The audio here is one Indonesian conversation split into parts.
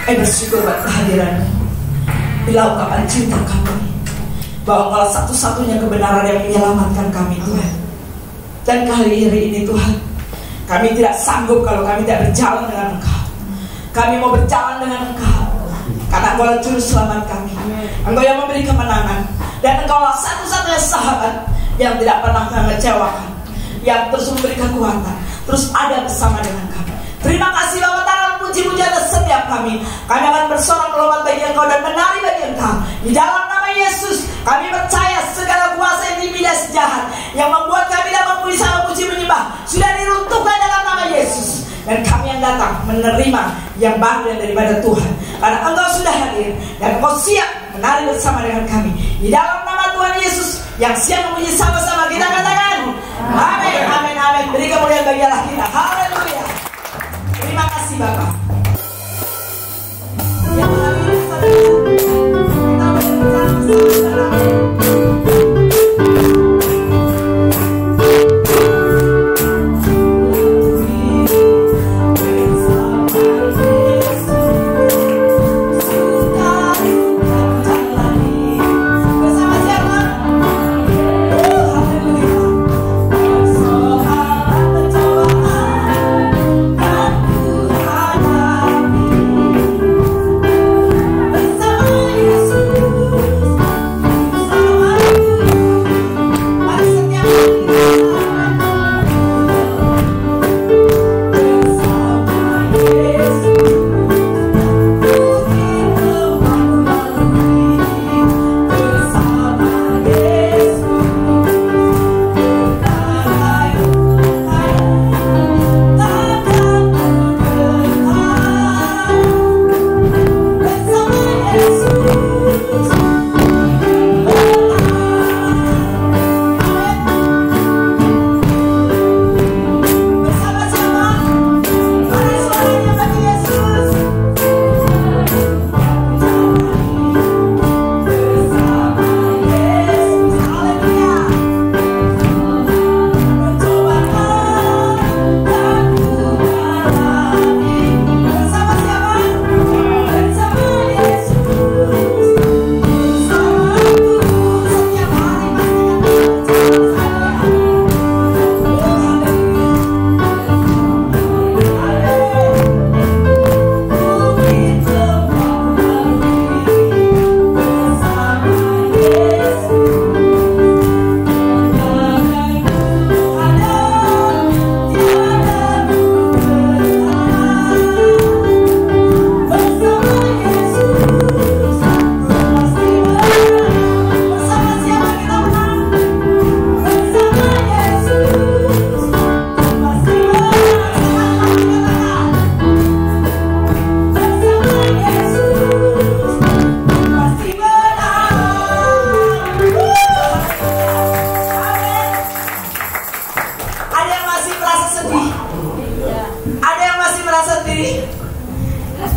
Bersyukur buat kehadiran-Mu. Bila ungkapan cinta kami bahwa Engkau satu-satunya kebenaran yang menyelamatkan kami, Tuhan. Dan kali ini Tuhan, kami tidak sanggup kalau kami tidak berjalan dengan Engkau. Kami mau berjalan dengan Engkau, karena Engkau adalah juru selamat kami. Engkau yang memberi kemenangan, dan Engkau adalah satu-satunya sahabat yang tidak pernah mengecewakan, yang terus memberi kekuatan, terus ada bersama dengan kami. Terima kasih Bapa, tangan puji-puji atas setiap kami. Kami akan bersorak melompat bagi Engkau dan menari bagi Engkau. Di dalam nama Yesus, kami percaya segala kuasa yang intimidasi jahat yang membuat kami dapat memuji menyembah sudah diruntuhkan dalam nama Yesus. Dan kami yang datang menerima yang baru yang daripada Tuhan, karena Engkau sudah hadir dan Engkau siap menari bersama dengan kami. Di dalam nama Tuhan Yesus yang siap memuji sama-sama, kita katakan amin, amin, amin. Beri kemuliaan bagi Allah kita. Haleluya. Terima kasih Bapak. Yang hari ini saudara, kita berbicara bersama-sama.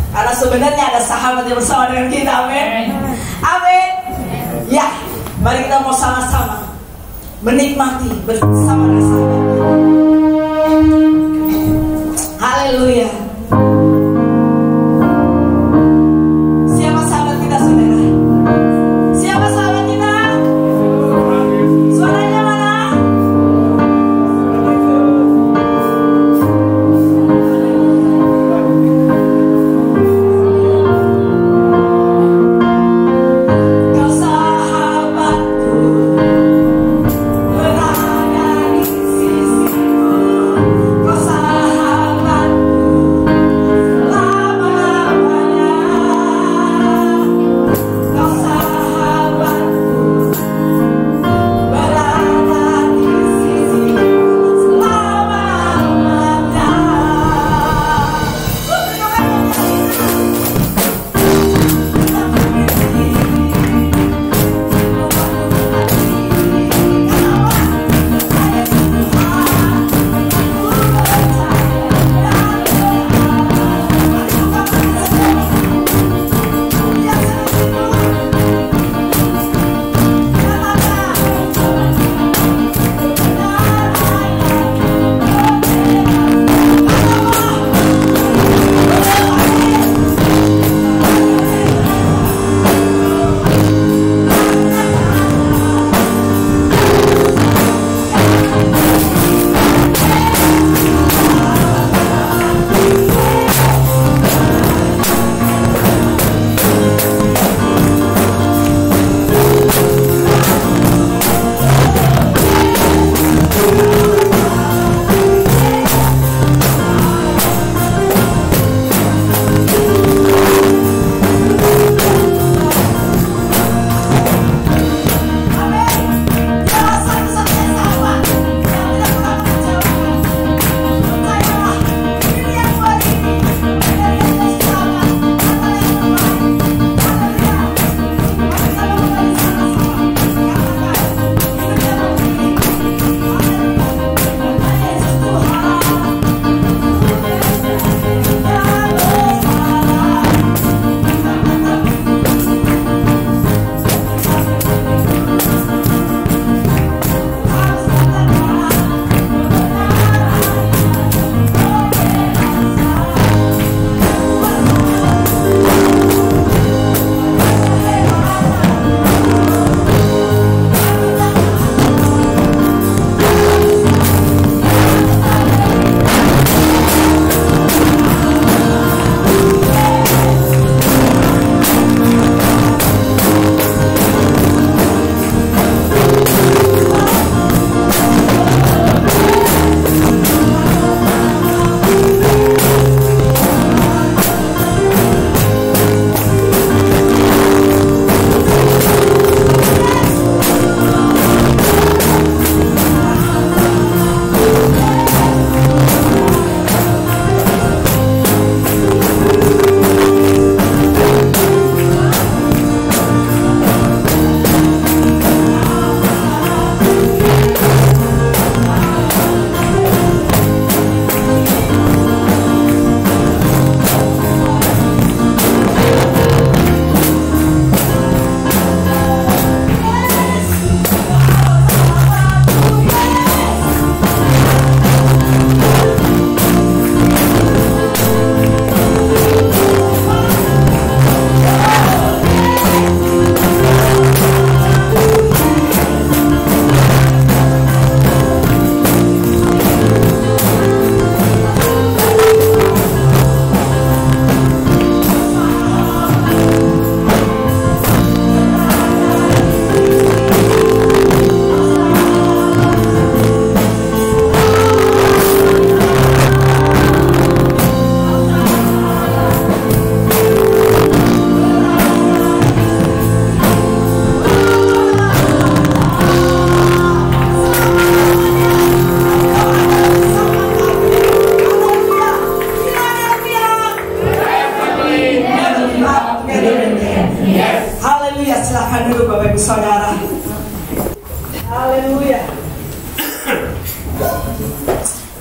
Karena sebenarnya ada sahabat yang bersama dengan kita, amin. Amin. Ya, mari kita mau sama-sama menikmati bersama dengan sahabat. Haleluya. Siapa sahabat kita, saudara? Siapa sahabat kita? Suaranya mana? Kau sahabatku berada di sini.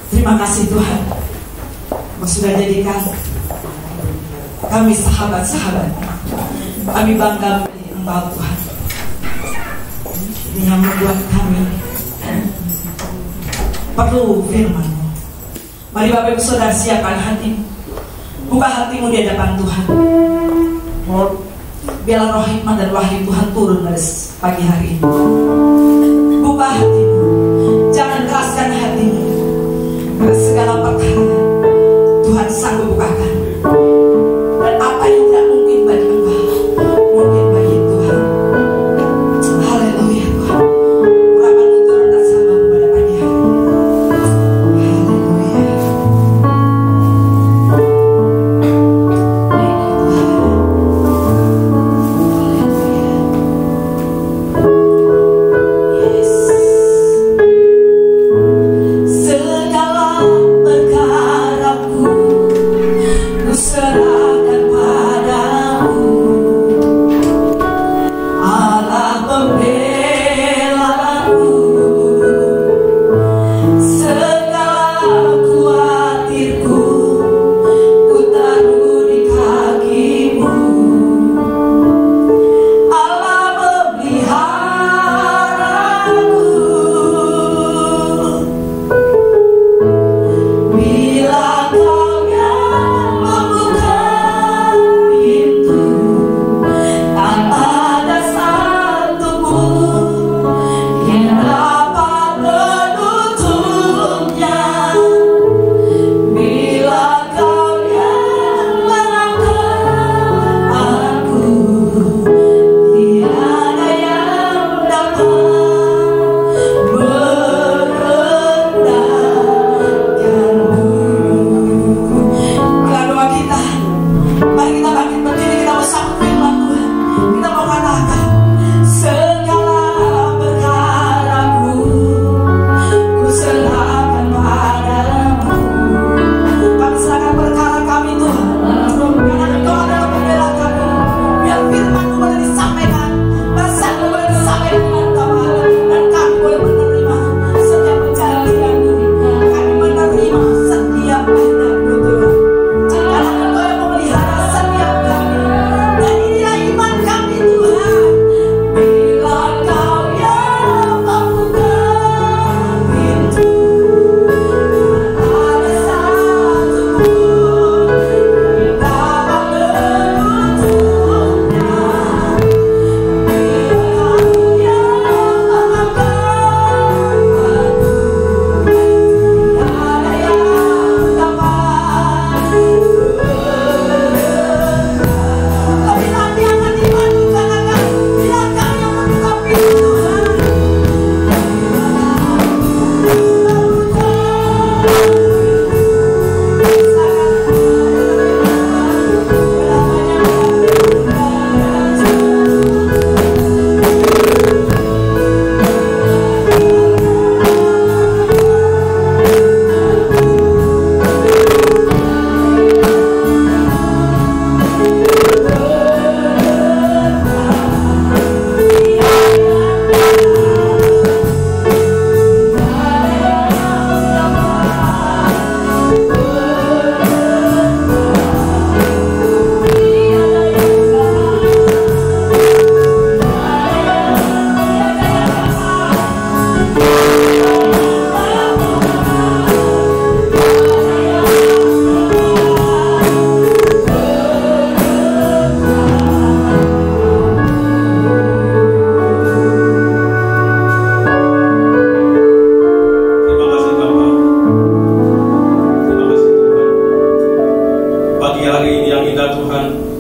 Terima kasih Tuhan, Kau sudah jadikan kami sahabat-sahabat. Kami bangga memilih Engkau Tuhan. Ini yang membuat kami perlu firman-Mu. Mari Bapak Ibu Saudara siapkan hatimu, buka hatimu di hadapan Tuhan. Biarlah roh hikmat dan wahyu Tuhan turun pada pagi hari ini. Buka hatimu, jangan keraskan hatimu. Karena segala perkara Tuhan sanggup bukakan. Dan apa yang tidak mungkin bagi Engkau mungkin bagi Tuhan. Haleluya Tuhan. Urapan turun dan sahabat pada pagi hari ini. Haleluya.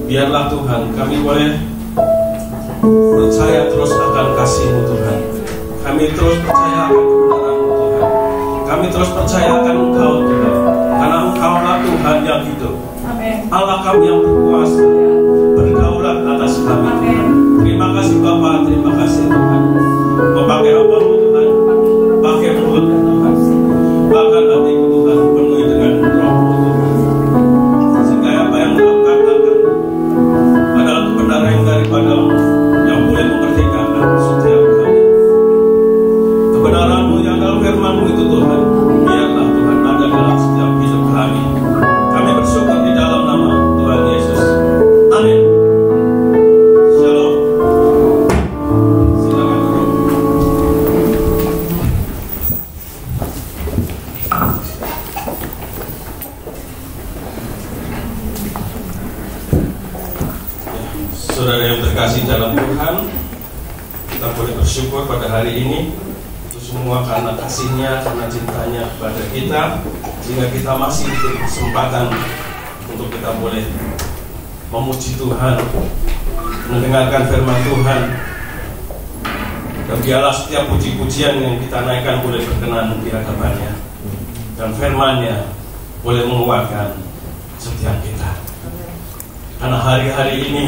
biarlah Tuhan kami boleh percaya terus akan kasih-Mu Tuhan. Kami terus percaya akan kebenaran-Mu Tuhan. Kami terus percaya akan Engkau Tuhan, karena Engkau-lah Tuhan yang hidup. Amen. Allah kami yang berkuasa, berdaulat atas kami Tuhan. Terima kasih Bapa, terima kasih Tuhan. Memakai hamba-Mu Tuhan, pakai mulutnya Tuhan, bahkan hatiku Tuhan penuhi dengan Roh-Mu Tuhan, sehingga apa yang Engkau katakan adalah kebenaran yang daripada-Mu, yang boleh memerdekakan setiap kami. Kebenaran-Mu yang dalam firman-Mu itu Tuhan, biarlah Tuhan ada Saudara yang terkasih dalam Tuhan, kita boleh bersyukur pada hari ini itu semua karena kasih-Nya, karena cintanya kepada kita, sehingga kita masih diberi kesempatan untuk kita boleh memuji Tuhan, mendengarkan firman Tuhan. Dan biarlah setiap puji-pujian yang kita naikkan boleh berkenan di hadapan-Nya, dan firman-Nya boleh menguatkan setiap kita. Karena hari-hari ini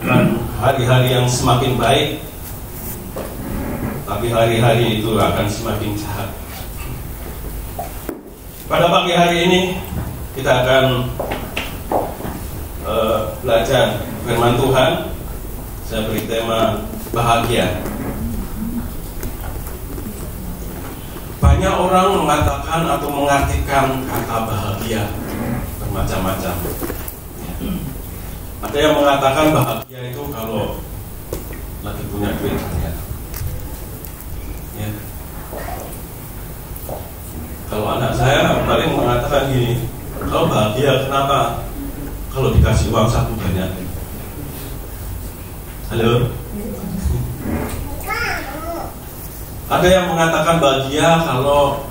bukan hari-hari yang semakin baik, tapi hari-hari itu akan semakin jahat. Pada pagi hari ini kita akan belajar firman Tuhan. Saya beri tema bahagia. Banyak orang mengatakan atau mengartikan kata bahagia bermacam-macam. Ada yang mengatakan bahagia itu kalau lagi punya duit banyak. Ya. Kalau anak saya paling mengatakan gini, kalau bahagia kenapa? Kalau dikasih uang saku banyak. Halo? Ada yang mengatakan bahagia kalau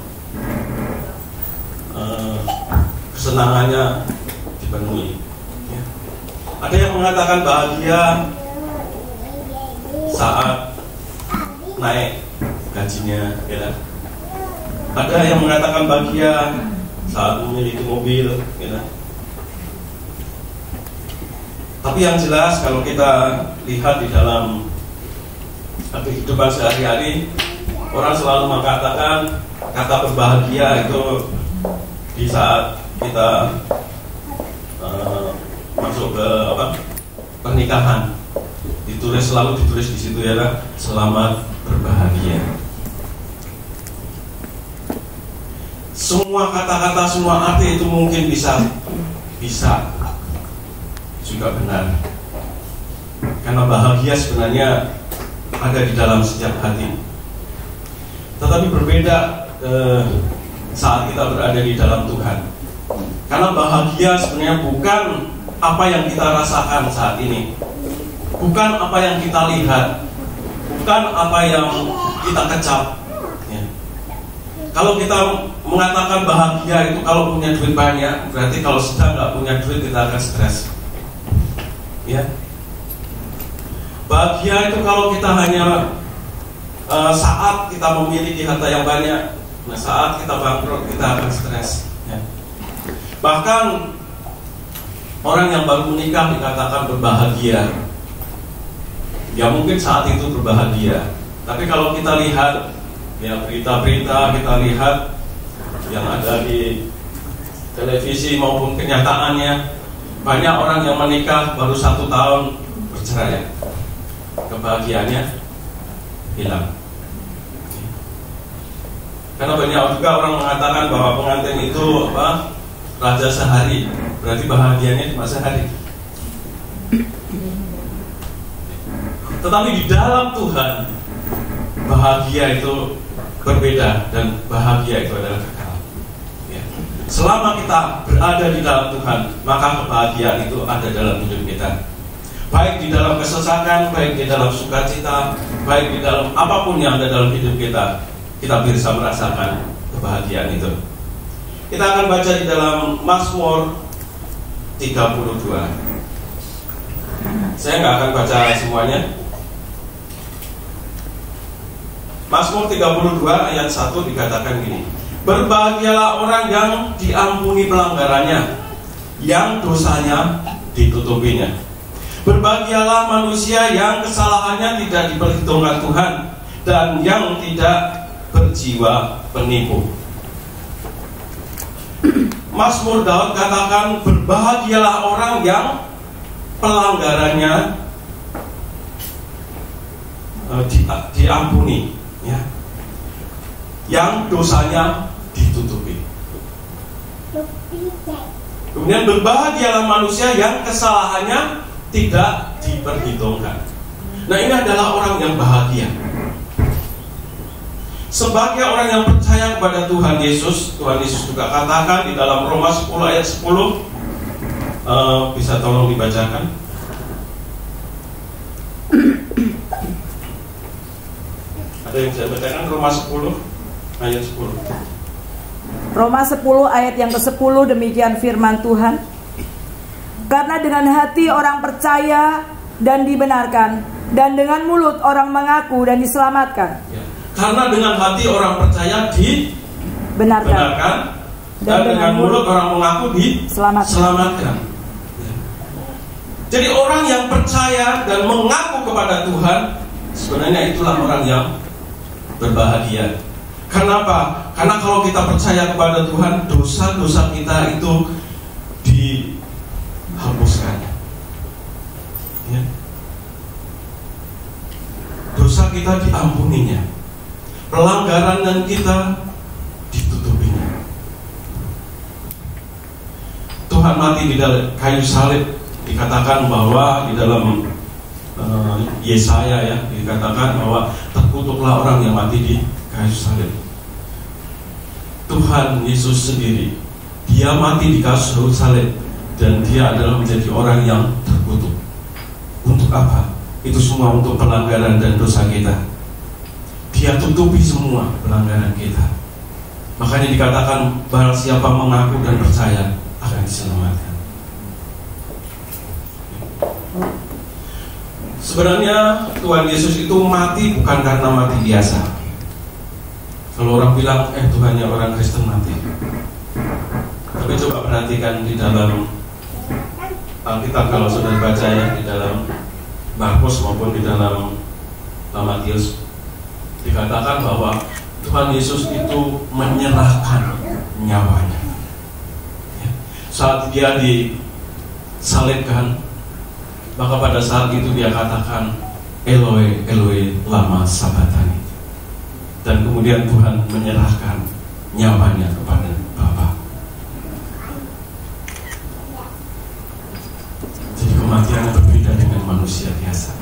kesenangannya dipenuhi. Ya. Ada yang mengatakan bahagia saat naik gajinya. Ya. Ada yang mengatakan bahagia saat memiliki mobil. Ya. Tapi yang jelas kalau kita lihat di dalam kehidupan sehari-hari, orang selalu mengatakan kata berbahagia itu di saat kita masuk ke pernikahan. Selalu ditulis di situ ya, selamat berbahagia. Semua kata-kata, semua arti itu mungkin bisa juga benar. Karena bahagia sebenarnya ada di dalam setiap hati. Tetapi berbeda saat kita berada di dalam Tuhan. Karena bahagia sebenarnya bukan apa yang kita rasakan saat ini, bukan apa yang kita lihat, bukan apa yang kita kecap. Ya. Kalau kita mengatakan bahagia itu kalau punya duit banyak, berarti kalau sedang nggak punya duit kita akan stres. Ya. Bahagia itu kalau kita hanya saat kita memiliki harta yang banyak, nah saat kita bangkrut kita akan stres. Ya. Bahkan orang yang baru menikah dikatakan berbahagia. Ya mungkin saat itu berbahagia. Tapi kalau kita lihat ya berita-berita, kita lihat yang ada di televisi maupun kenyataannya, banyak orang yang menikah baru 1 tahun bercerai. Kebahagiaannya hilang. Karena banyak juga orang mengatakan bahwa pengantin itu raja sehari, berarti bahagianya cuma sehari. Tetapi di dalam Tuhan bahagia itu berbeda, dan bahagia itu adalah kekal. Ya. Selama kita berada di dalam Tuhan, maka kebahagiaan itu ada dalam hidup kita. Baik di dalam kesesakan, baik di dalam sukacita, baik di dalam apapun yang ada dalam hidup kita, kita bisa merasakan kebahagiaan itu. Kita akan baca di dalam Mazmur 32. Saya nggak akan baca semuanya. Mazmur 32 ayat 1 dikatakan gini: berbahagialah orang yang diampuni pelanggarannya, yang dosanya ditutupinya. Berbahagialah manusia yang kesalahannya tidak diperhitungkan Tuhan, dan yang tidak berjiwa penipu. Mazmur Daud katakan berbahagialah orang yang pelanggarannya diampuni, ya, yang dosanya ditutupi. Kemudian berbahagialah manusia yang kesalahannya tidak diperhitungkan. Nah, ini adalah orang yang bahagia. Sebagai orang yang percaya kepada Tuhan Yesus juga katakan di dalam Roma 10 ayat 10, bisa tolong dibacakan. Ada yang saya bacakan Roma 10 ayat 10. Roma 10 ayat yang ke-10, demikian firman Tuhan. Karena dengan hati orang percaya dan dibenarkan, dan dengan mulut orang mengaku dan diselamatkan. Ya. Karena dengan hati orang percaya dibenarkan, dan dengan mulut orang mengaku diselamatkan. Ya. Jadi orang yang percaya dan mengaku kepada Tuhan, sebenarnya itulah orang yang berbahagia. Kenapa? Karena kalau kita percaya kepada Tuhan, dosa-dosa kita itu dihapuskan. Ya. Dosa kita diampuninya, pelanggaran dan kita ditutupinya. Tuhan mati di dalam kayu salib. Dikatakan bahwa di dalam Yesaya ya, dikatakan bahwa terkutuklah orang yang mati di kayu salib. Tuhan Yesus sendiri, dia mati di kayu salib, dan dia adalah menjadi orang yang terkutuk. Untuk apa? Itu semua untuk pelanggaran dan dosa kita. Dia tutupi semua pelanggaran kita. Makanya dikatakan barang siapa mengaku dan percaya akan diselamatkan. Sebenarnya Tuhan Yesus itu mati bukan karena mati biasa. Kalau orang bilang, Tuhannya orang Kristen mati. Tapi coba perhatikan di dalam Alkitab, kalau sudah baca ya, di dalam Markus maupun di dalam Matius, dikatakan bahwa Tuhan Yesus itu menyerahkan nyawanya. Ya. Saat dia disalibkan, maka pada saat itu dia katakan, Eloi, Eloi, lama sabachthani. Dan kemudian Tuhan menyerahkan nyawanya kepada Bapa. Jadi kematian berbeda dengan manusia biasa.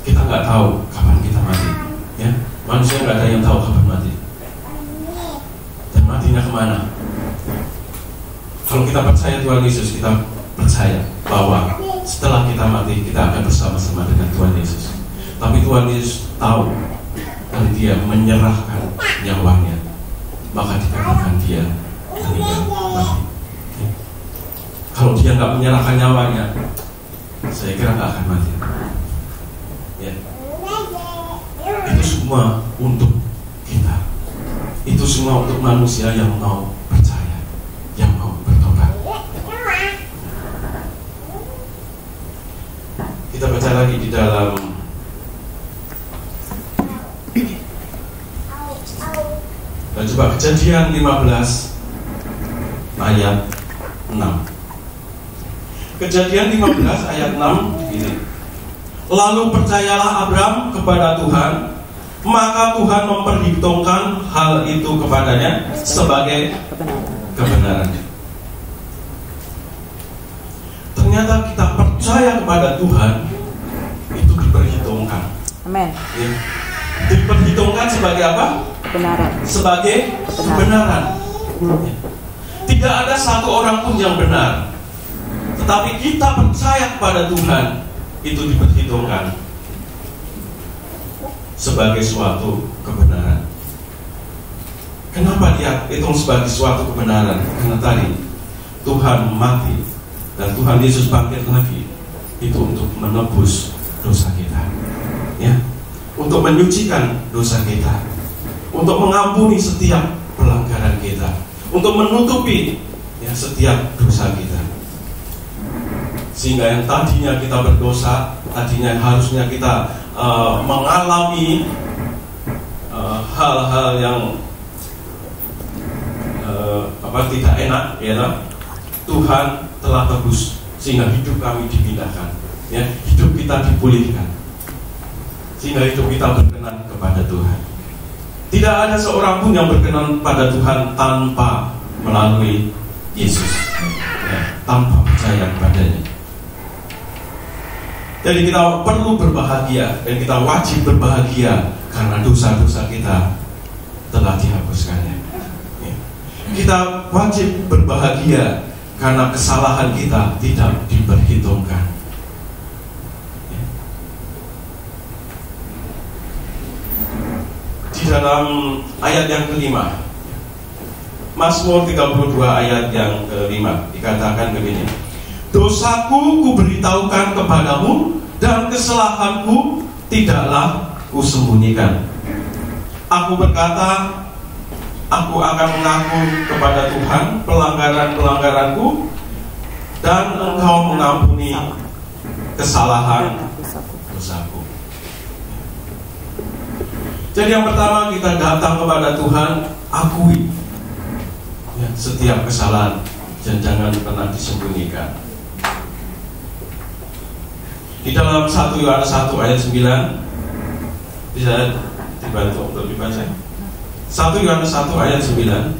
Kita nggak tahu kapan kita mati, ya. Manusia nggak ada yang tahu kapan mati. Dan matinya kemana? Kalau kita percaya Tuhan Yesus, kita percaya bahwa setelah kita mati, kita akan bersama-sama dengan Tuhan Yesus. Tapi Tuhan Yesus tahu, dan dia menyerahkan nyawanya, maka dikatakan dia meninggal mati. Ya. Kalau dia nggak menyerahkan nyawanya, saya kira nggak akan mati. Ya. Itu semua untuk kita. Itu semua untuk manusia yang mau percaya, yang mau bertobat. Kita baca lagi di dalam coba Kejadian 15 ayat 6. Kejadian 15 ayat 6 begini. Lalu percayalah Abram kepada Tuhan, maka Tuhan memperhitungkan hal itu kepadanya sebagai kebenaran. Ternyata kita percaya kepada Tuhan itu diperhitungkan. Amin. Ya. Diperhitungkan sebagai apa? Kebenaran. Sebagai kebenaran. Ya. Tidak ada satu orang pun yang benar, tetapi kita percaya kepada Tuhan, itu diperhitungkan sebagai suatu kebenaran. Kenapa dia hitung sebagai suatu kebenaran? Karena tadi Tuhan mati dan Tuhan Yesus bangkit lagi, itu untuk menebus dosa kita, ya, untuk menyucikan dosa kita, untuk mengampuni setiap pelanggaran kita, untuk menutupi ya setiap dosa kita. Sehingga yang tadinya kita berdosa, tadinya harusnya kita mengalami hal-hal yang tidak enak, ya, Tuhan telah tebus, sehingga hidup kami dipindahkan, ya, hidup kita dipulihkan, sehingga hidup kita berkenan kepada Tuhan. Tidak ada seorang pun yang berkenan pada Tuhan tanpa melalui Yesus, ya, tanpa percaya kepadanya. Jadi kita perlu berbahagia dan kita wajib berbahagia karena dosa-dosa kita telah dihapuskannya. Ya. Kita wajib berbahagia karena kesalahan kita tidak diperhitungkan. Ya. dalam ayat yang kelima. Mazmur 32 ayat yang kelima dikatakan begini: dosaku kuberitahukan kepadamu, dan kesalahanku tidaklah kusembunyikan. Aku berkata, aku akan mengaku kepada Tuhan pelanggaran-pelanggaranku, dan Engkau mengampuni kesalahan dosaku. Jadi yang pertama, kita datang kepada Tuhan, akui ya, setiap kesalahan, dan jangan pernah disembunyikan. Di dalam 1 Yohanes 1 ayat 9, bisa dibantu untuk dibaca. 1 Yohanes 1 ayat 9.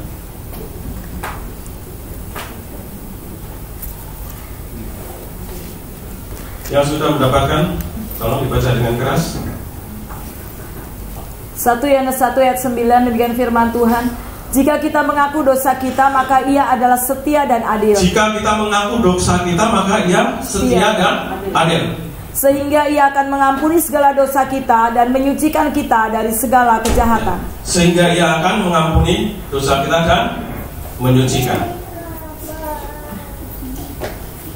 Yang sudah mendapatkan, tolong dibaca dengan keras. 1 Yohanes 1 ayat 9, demikian firman Tuhan: jika kita mengaku dosa kita, maka Ia adalah setia dan adil. Jika kita mengaku dosa kita, maka Ia setia dan adil, sehingga Ia akan mengampuni segala dosa kita dan menyucikan kita dari segala kejahatan. Sehingga Ia akan mengampuni dosa kita dan menyucikan.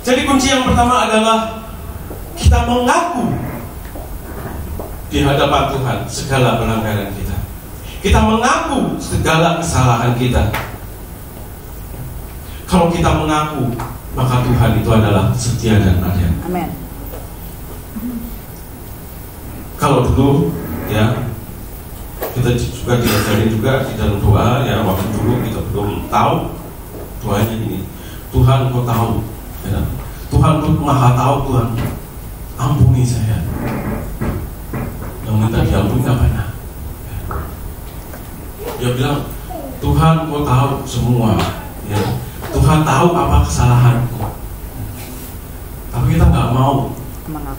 Jadi kunci yang pertama adalah kita mengaku di hadapan Tuhan segala pelanggaran kita. Kita mengaku segala kesalahan kita. Kalau kita mengaku, maka Tuhan itu adalah setia dan adil. Amin. Kalau dulu ya, kita juga diajarin juga di dalam doa ya, waktu dulu kita belum tahu doanya ini. Tuhan, Kau tahu ya. Tuhan, Kau maha tahu. Tuhan, ampuni saya. Yang minta diampuni apa ya? Dia bilang, Tuhan, Kau tahu semua ya. Tuhan tahu apa kesalahanku. Tapi kita nggak mau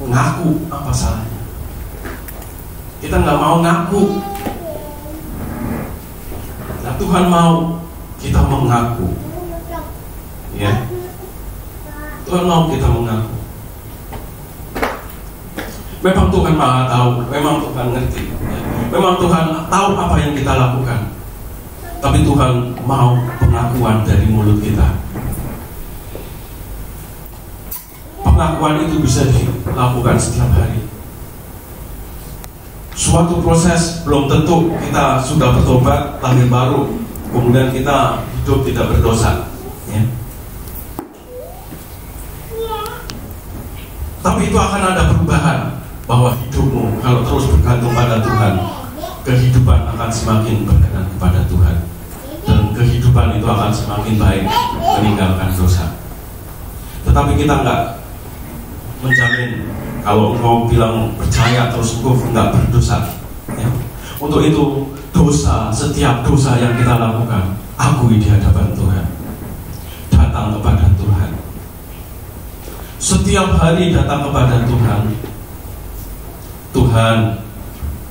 ngaku apa salahnya. Kita nggak mau ngaku. Nah, Tuhan mau kita mengaku ya. Tuhan mau kita mengaku. Memang Tuhan maha tahu, memang Tuhan ngerti ya. Memang Tuhan tahu apa yang kita lakukan. Tapi Tuhan mau pengakuan dari mulut kita. Pengakuan itu bisa dilakukan setiap hari. Suatu proses, belum tentu kita sudah bertobat, lahir baru, kemudian kita hidup tidak berdosa ya. Tapi itu akan ada perubahan, bahwa hidupmu kalau terus bergantung pada Tuhan, kehidupan akan semakin berkenan kepada Tuhan, dan kehidupan itu akan semakin baik, meninggalkan dosa. Tetapi kita nggak menjamin kalau engkau bilang percaya terus engkau nggak berdosa ya. Untuk itu dosa, setiap dosa yang kita lakukan, akui di hadapan Tuhan, datang kepada Tuhan. Setiap hari datang kepada Tuhan. Tuhan,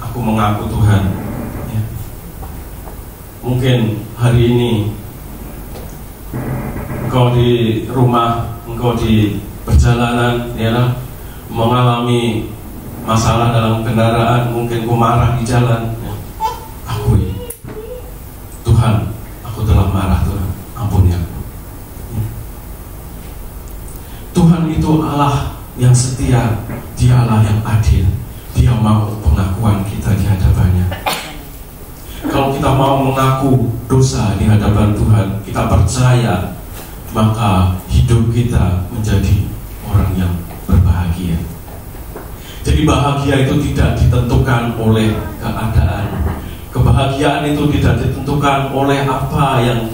aku mengaku Tuhan ya. Mungkin hari ini engkau di rumah, engkau di perjalanan ya, mengalami masalah dalam kendaraan, mungkin kau marah di jalan ya. Akui, Tuhan, aku telah marah Tuhan, ampuni aku ya. Tuhan itu Allah yang setia, Dia Allah yang adil. Dia mau pengakuan kita di hadapannya. Kalau kita mau mengaku dosa di hadapan Tuhan, kita percaya, maka hidup kita menjadi orang yang berbahagia. Jadi bahagia itu tidak ditentukan oleh keadaan. Kebahagiaan itu tidak ditentukan oleh apa yang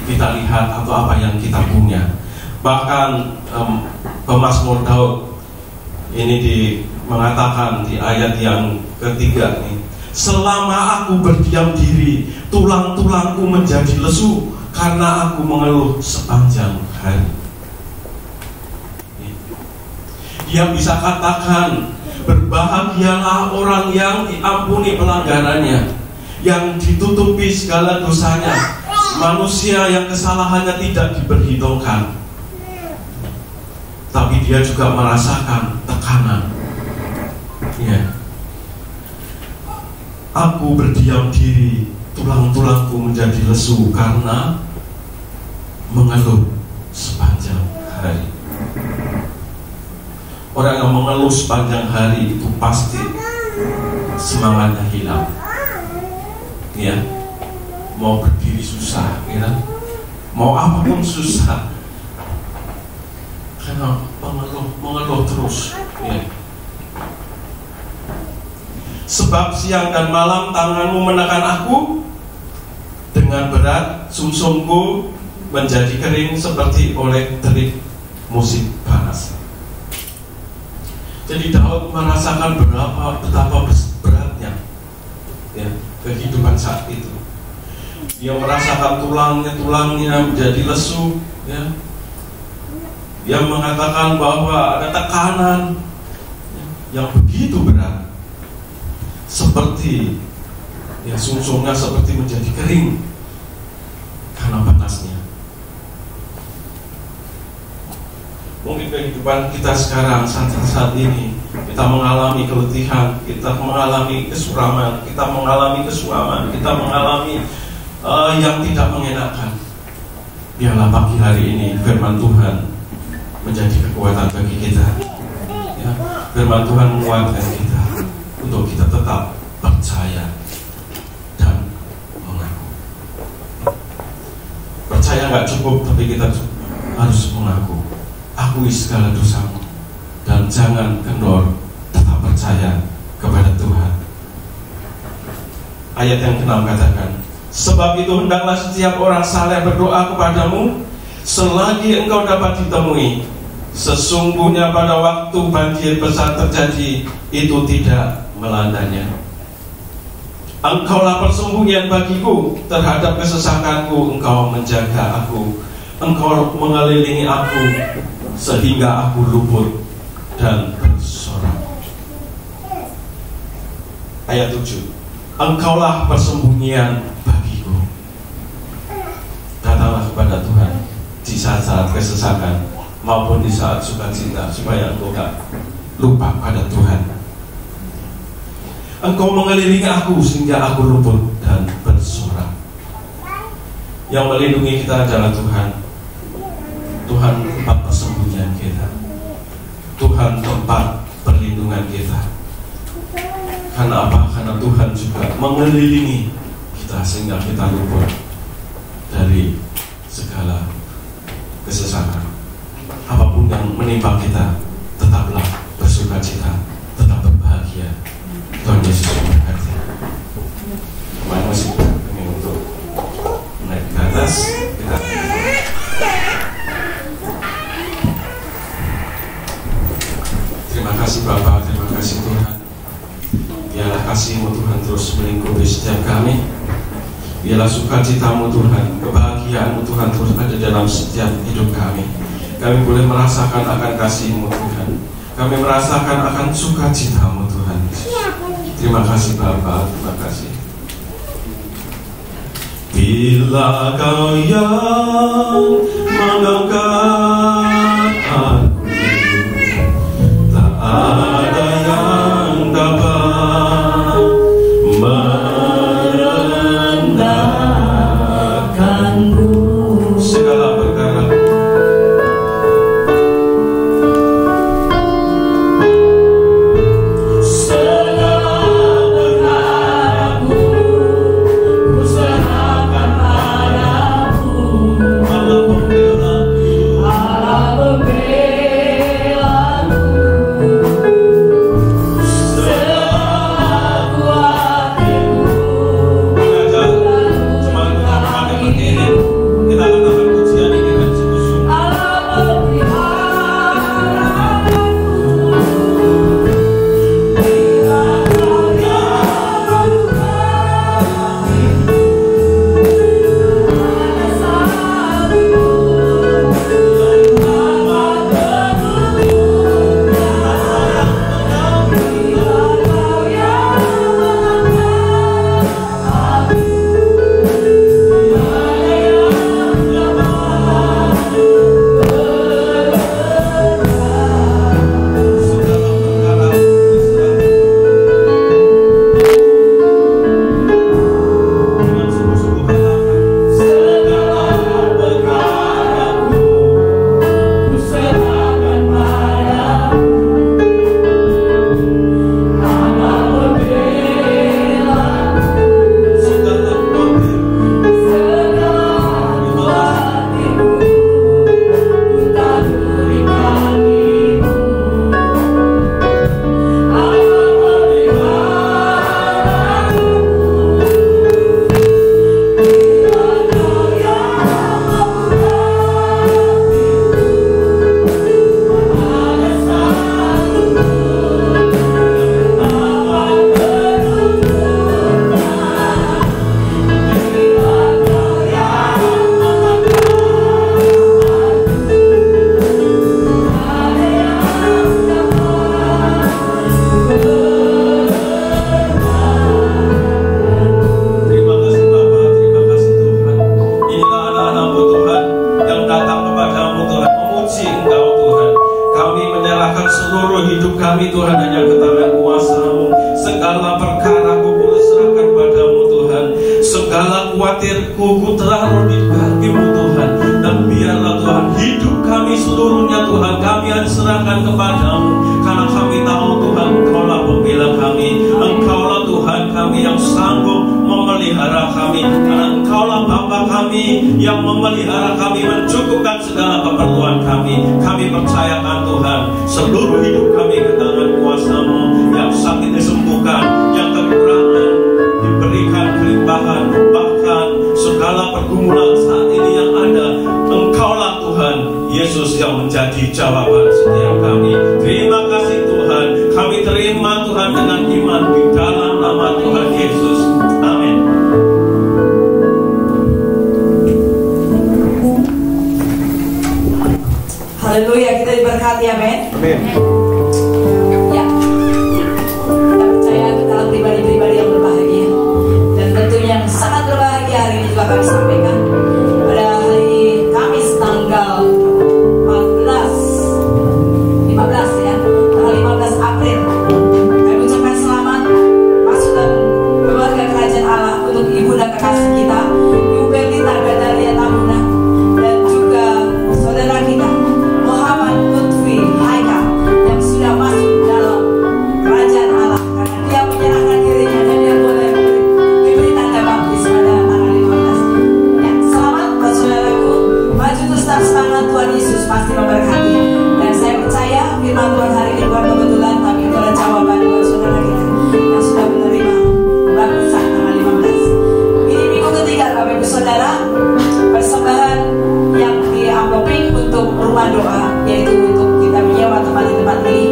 kita lihat atau apa yang kita punya. Bahkan pemazmur Daud ini mengatakan di ayat yang ketiga nih, selama aku berdiam diri, tulang-tulangku menjadi lesu karena aku mengeluh sepanjang hari. Dia bisa katakan, berbahagialah orang yang diampuni pelanggarannya, yang ditutupi segala dosanya, manusia yang kesalahannya tidak diperhitungkan. Tapi dia juga merasakan tekanan ya. Aku berdiam diri, tulang-tulangku menjadi lesu karena mengeluh sepanjang hari. Orang yang mengeluh sepanjang hari itu pasti semangatnya hilang. Ya, mau berdiri susah, ya, mau apapun susah, karena mengeluh terus. Ya. Sebab siang dan malam tanganmu menekan aku dengan berat, sumsumku menjadi kering seperti oleh terik musim panas. Jadi Daud merasakan betapa beratnya, ya, kehidupan saat itu. Dia merasakan tulangnya menjadi lesu, ya. Dia mengatakan bahwa ada tekanan yang begitu berat, seperti ya, sumsumnya seperti menjadi kering karena panasnya. Mungkin kehidupan kita sekarang saat ini kita mengalami keletihan, kita mengalami kesuraman, kita mengalami kesuaman, kita mengalami yang tidak mengenakan. Biarlah pagi hari ini firman Tuhan menjadi kekuatan bagi kita. Ya, firman Tuhan menguatkan kita untuk kita tetap percaya dan mengaku. Percaya nggak cukup, tapi kita harus mengaku. Akui segala dosamu dan jangan kendor, tetap percaya kepada Tuhan. Ayat yang ke-6 katakan, sebab itu hendaklah setiap orang saleh berdoa kepadamu selagi engkau dapat ditemui. Sesungguhnya pada waktu banjir besar terjadi, itu tidak melandanya. Engkaulah persembunyian bagiku terhadap kesesakanku, engkau menjaga aku, engkau mengelilingi aku sehingga aku luput dan bersorak. Ayat 7, engkaulah persembunyian bagiku. Datanglah kepada Tuhan di saat-saat kesesakan maupun di saat sukacita, supaya engkau tak lupa pada Tuhan. Engkau mengelilingi aku sehingga aku luput dan bersorak. Yang melindungi kita adalah Tuhan. Tuhan tempat persembunyian kita, Tuhan tempat perlindungan kita. Karena apa? Karena Tuhan juga mengelilingi kita sehingga kita luput dari segala kesesakan. Apapun yang menimpa kita, tetaplah bersukacita, tetap berbahagia. Tuhan Yesus memberkati. Kemarin masih ingin untuk naik ke atas. Terima kasih Bapa, terima kasih Tuhan. Biarlah kasih-Mu Tuhan terus melingkupi setiap kami. Biarlah sukacita-Mu Tuhan, kebahagiaan-Mu Tuhan terus ada dalam setiap hidup kami. Kami boleh merasakan akan kasih-Mu Tuhan. Kami merasakan akan sukacita-Mu Tuhan. Terima kasih Bapa, terima kasih. Bila Kau yang mengangkat aku, tak ada yang dapat merendahkanku. Segala perkara ku serahkan padamu. kami, yang memelihara kami, mencukupkan segala keperluan kami. Kami percayakan Tuhan, seluruh hidup kami ke tangan kuasa-Mu. Yang sakit disembuhkan, yang kekurangan diberikan kelimpahan, bahkan segala pergumulan saat ini yang ada, Engkaulah Tuhan Yesus yang menjadi jawaban setiap kami. Terima kasih Tuhan, kami terima Tuhan dengan iman di dalam nama Tuhan Yesus. Amin. Haleluya, kita diberkati, amin. Amin. Ya, kita percaya kita adalah pribadi-pribadi yang berbahagia, dan tentunya yang sangat berbahagia hari ini juga kami sampaikan pada hari Kamis tanggal 15 ya, tanggal 15 April. Kami ucapkan selamat masuk dalam keluarga kerajaan Allah untuk ibunda kekasih kita, Ibu Belita Gadalia Tamuna, dan juga saudara kita Muhammad Lutfi Haika yang sudah masuk dalam kerajaan Allah karena dia menyerahkan dirinya dan dia boleh diberi tanda baptis pada tanggal 15. Ya, selamat buat saudaraku, maju terus, tetap semangat, Tuhan Yesus pasti memberkati. Dan saya percaya firman Tuhan hari ini bukan kebetulan, tapi itu adalah jawaban buat saudara kita yang sudah menerima baptisan tanggal 15. Ini minggu ketiga Bapak Ibu Saudara, persembahan yang di amploping untuk rumah doa, yaitu untuk kita menyewa tempat di tempat ini.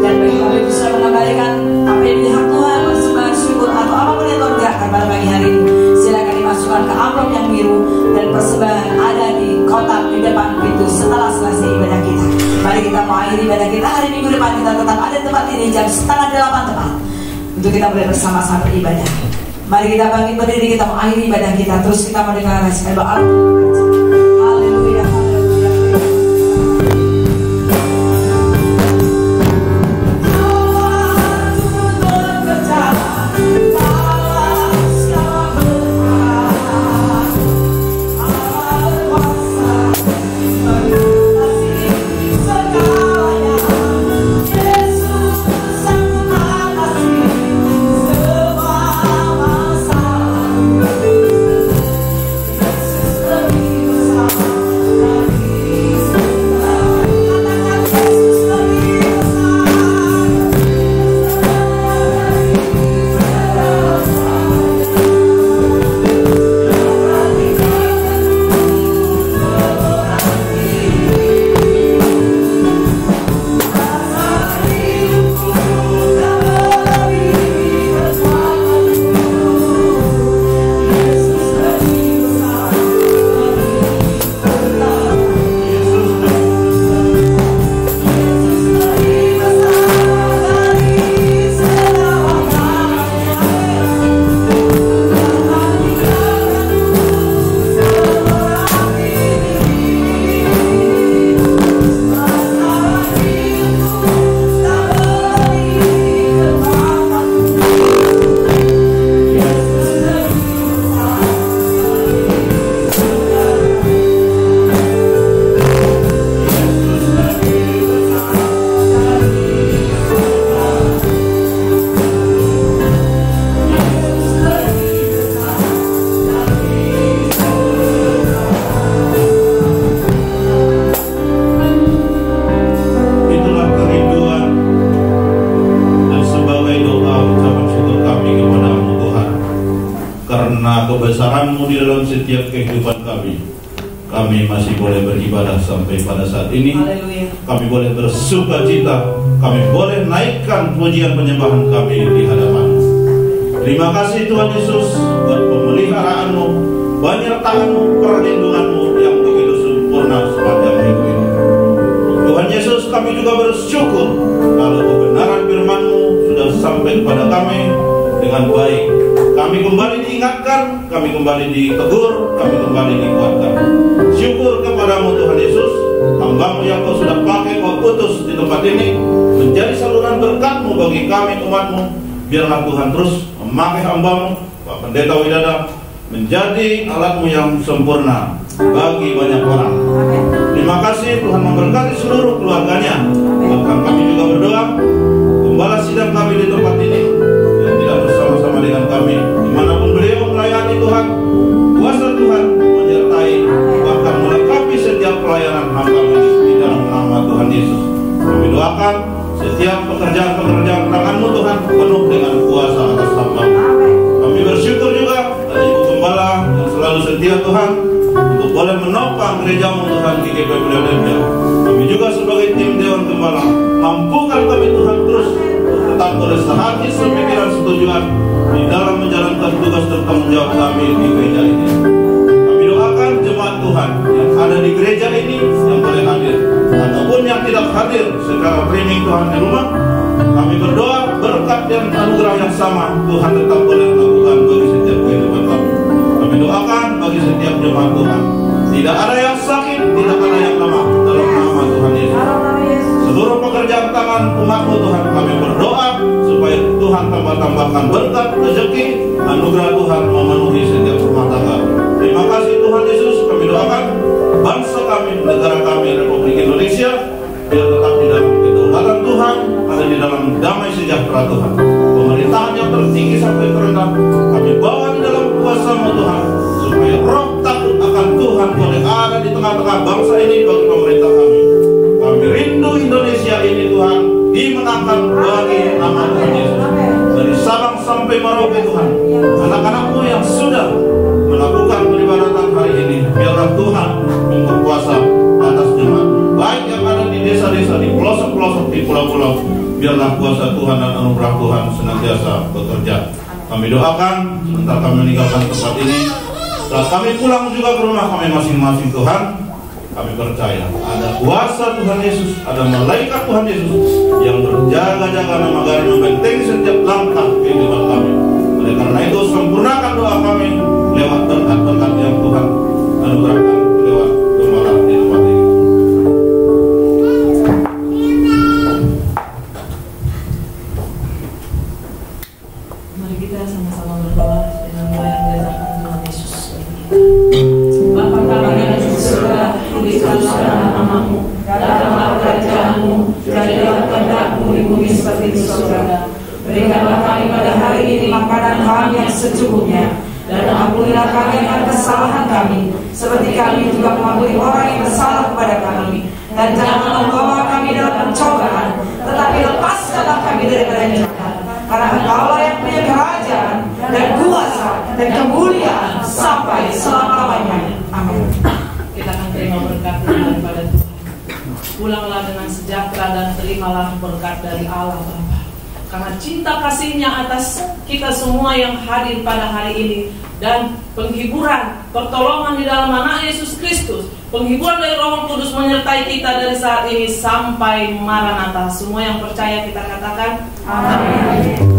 Dan bagi Bapak Ibu sudah mengembalikan apa yang menjadi hak Tuhan, persembahan syukur atau apapun yang Tuhan gerakkan pada pagi hari ini, silakan dimasukkan ke amplop yang biru, dan persembahan ada di kotak di depan pintu setelah selesai ibadah kita. Mari kita mengakhiri ibadah kita hari Minggu depan. Kita tetap ada di tempat ini jam 7:30 tepat untuk kita boleh bersama-sama beribadah. Mari kita bangkit berdiri, kita mengakhiri ibadah kita, terus kita mendeklarasikan doa. Haleluya, haleluya. kebesaran-Mu di dalam setiap kehidupan kami. Kami masih boleh beribadah sampai pada saat ini. Haleluya. Kami boleh bersuka cita. Kami boleh naikkan pujian penyembahan kami di hadapan-Mu. Terima kasih Tuhan Yesus buat pemeliharaanmu, penyertaan-Mu, perlindungan-Mu yang begitu sempurna sepanjang minggu ini. Tuhan Yesus, kami juga bersyukur kalau kebenaran firman-Mu sudah sampai kepada kami dengan baik. Kami kembali diingatkan, kami kembali ditegur, kami kembali dikuatkan. Syukur kepadamu Tuhan Yesus, hamba-Mu yang Kau sudah pakai, Kau utus di tempat ini menjadi saluran berkat-Mu bagi kami umat-Mu. Biarlah Tuhan terus memakai hamba-Mu, Pak Pendeta Widada, menjadi alat-Mu yang sempurna bagi banyak orang. Terima kasih Tuhan memberkati seluruh keluarganya. Bahkan kami juga berdoa, gembala sidang kami di tempat ini yang tidak bersama-sama dengan kami, dimanapun beliau melayani Tuhan, kuasa Tuhan menyertai gerejamu Tuhan GKP Philadelphia. Kami juga sebagai tim Dewan Gembala, mampukan kami Tuhan terus tetap oleh sehati sepikiran setujuan di dalam menjalankan tugas dan tanggung jawab kami di gereja ini. Kami doakan jemaat Tuhan yang ada di gereja ini yang boleh hadir ataupun yang tidak hadir secara streaming Tuhan di rumah. Kami berdoa berkat dan anugerah yang sama Tuhan tetap boleh lakukan bagi setiap kehidupan kami. Kami doakan bagi setiap jemaat Tuhan, tidak ada yang sakit, tidak ada yang lemah, dalam nama Tuhan Yesus. Seluruh pekerjaan tangan umat-Mu Tuhan, kami berdoa supaya Tuhan tambah-tambahkan berkat, rezeki, anugerah Tuhan memenuhi setiap rumah tangga. Terima kasih Tuhan Yesus. Kami doakan bangsa kami, negara kami, Republik Indonesia, biar tetap di dalam kedaulatan Tuhan, ada di dalam damai sejahtera Tuhan. Pemerintahan yang tertinggi sampai terendah, kami bawa di dalam kuasa-Mu Tuhan, supaya roh takut akan Tuhan boleh ada di tengah-tengah bangsa ini bagi pemerintah kami. Kami rindu Indonesia ini Tuhan dimenangkan bagi nama Tuhan Yesus. Dari Sabang sampai Merauke Tuhan, anak-anak-Mu yang sudah melakukan peribadatan hari ini, biarlah Tuhan yang berkuasa atas jemaat, baik yang ada di desa-desa, di pelosok-pelosok, di pulau-pulau. Biarlah kuasa Tuhan dan anugerah Tuhan senantiasa bekerja. Kami doakan sebentar kami meninggalkan tempat ini, saat kami pulang juga ke rumah kami masing-masing Tuhan, kami percaya ada kuasa Tuhan Yesus, ada malaikat Tuhan Yesus yang berjaga-jaga memagari membentengi setiap langkah kehidupan kami. Oleh karena itu sempurnakan doa kami lewat berkat-berkat yang Tuhan anugerahkan lewat gembala di tempat ini. Mari kita sama-sama berdoa dengan doa yang diajarkan Tuhan Yesus bagi kita. Bapa kami yang di surga, dikuduskanlah nama-Mu, datanglah kerajaan-Mu, jadilah kehendak-Mu di bumi seperti di surga. Berikanlah kami pada hari ini makanan kami yang secukupnya, dan ampunilah kami akan kesalahan kami, seperti kami juga mengampuni orang yang bersalah kepada kami. Dan jangan membawa kami dalam pencobaan, tetapi lepaskanlah kami daripada yang jahat. Karena Engkaulah yang punya kerajaan dan kuasa dan kemuliaan sampai selama-lamanya. Amin. Kita akan terima berkat daripada Tuhan. Pulanglah dengan sejahtera dan terimalah berkat dari Allah Bapa. Karena cinta kasih-Nya atas kita semua yang hadir pada hari ini, dan penghiburan, pertolongan di dalam Anak Yesus Kristus, penghiburan dari Roh Kudus menyertai kita dari saat ini sampai Maranatha. Semua yang percaya kita katakan amin.